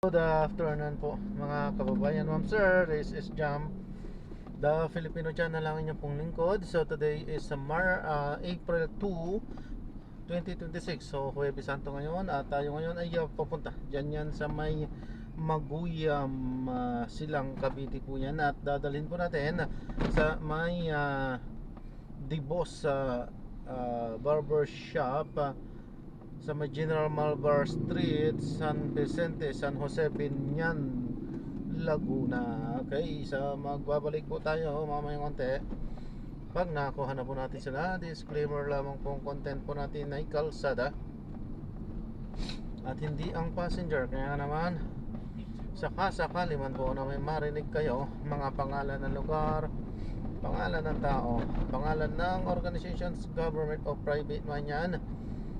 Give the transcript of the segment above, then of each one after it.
Good afternoon po mga kababayan, ma'am sir. This is Jam, the Filipino channel lang inyong pong lingkod. So today is April 2, 2026. So Huwebes Santo ngayon at tayo ngayon ay papunta dyan yan sa may Maguyam, Silang Cavite po yan. At dadalhin po natin sa may Dibos barber shop sa may General Malvar Street, San Vicente, San Jose, Binyan, Laguna. Okay, so magbabalik po tayo mamayang konti. Pag nakuha na po natin sila, disclaimer lamang po ang content po natin ay kalsada at hindi ang passenger. Kaya naman, sakali man po na may marinig kayo, mga pangalan ng lugar, pangalan ng tao, pangalan ng organizations, government o private man yan,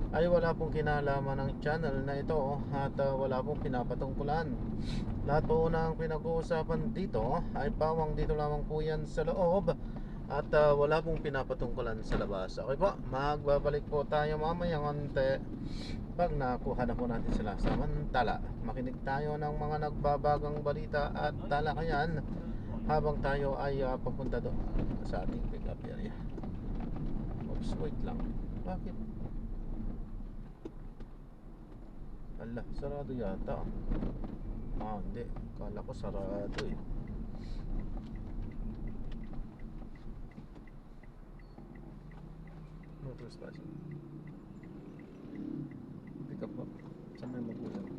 ay wala pong kinalaman ng channel na ito at wala pong pinapatungkulan. Lahat po ng pinag-uusapan dito ay pawang dito lamang po yan sa loob at wala pong pinapatungkulan sa labas. Okay po, magbabalik po tayo mamaya konti pag nakuha na po natin sila. Samantala, makinig tayo ng mga nagbabagang balita at talakayan habang tayo ay papunta doon sa ating pick up area. Oops, wait lang. Bakit? Ala, sarado yata. Hindi. Kala ko sarado eh. No trespassing. Pick up po. Saan may magulang?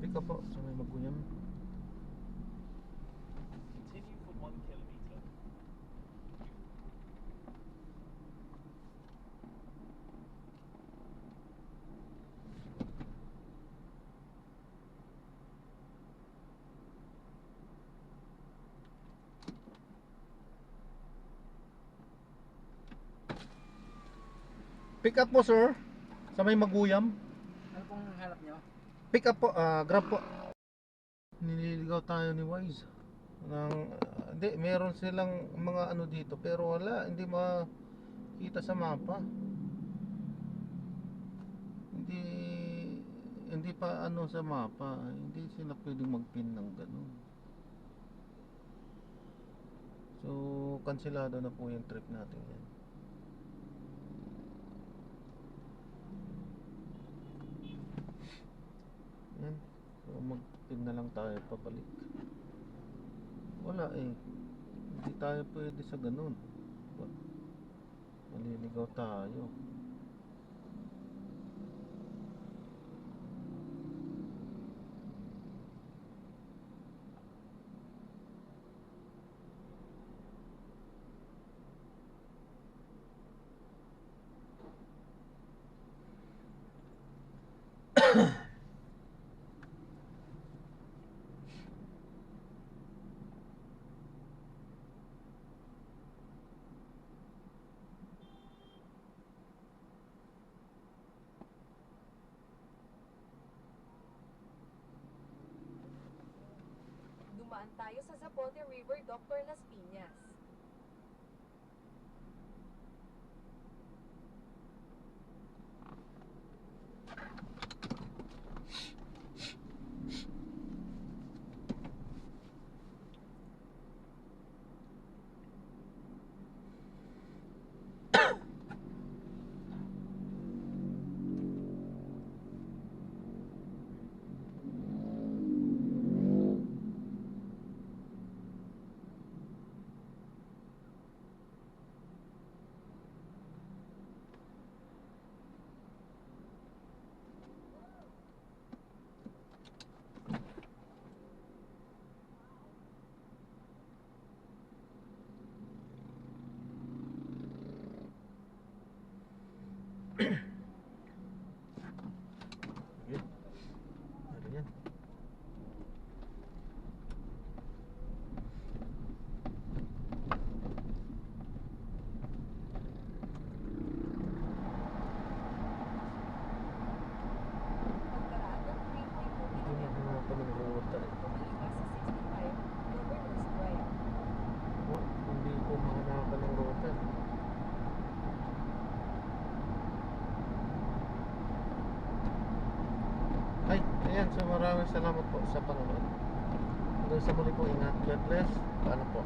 Pick up po. Saan may magulang? Continue for 1 kilometer. Pick up po sir. Sa may maguyam. Ano pong hanap nyo? Pick up po. Grab po. Nililigaw tayo ni Wise. Hindi, meron silang mga ano dito pero wala, hindi makita sa mapa. Hindi hindi pa ano sa mapa, hindi sila pwedeng mag-pin ng ganun. So, kanselado na po yung trip natin yan. Yan. So, mag-pin na lang tayo pabalik. Wala eh. Hindi tayo pwede sa ganun. Maliligaw tayo. Dumaan tayo sa Zapote River, Dr. Las Piñas. Ay, ayan. So maraming salamat po sa panonood. Hanggang sa muli po, ingat. God bless. Paano po?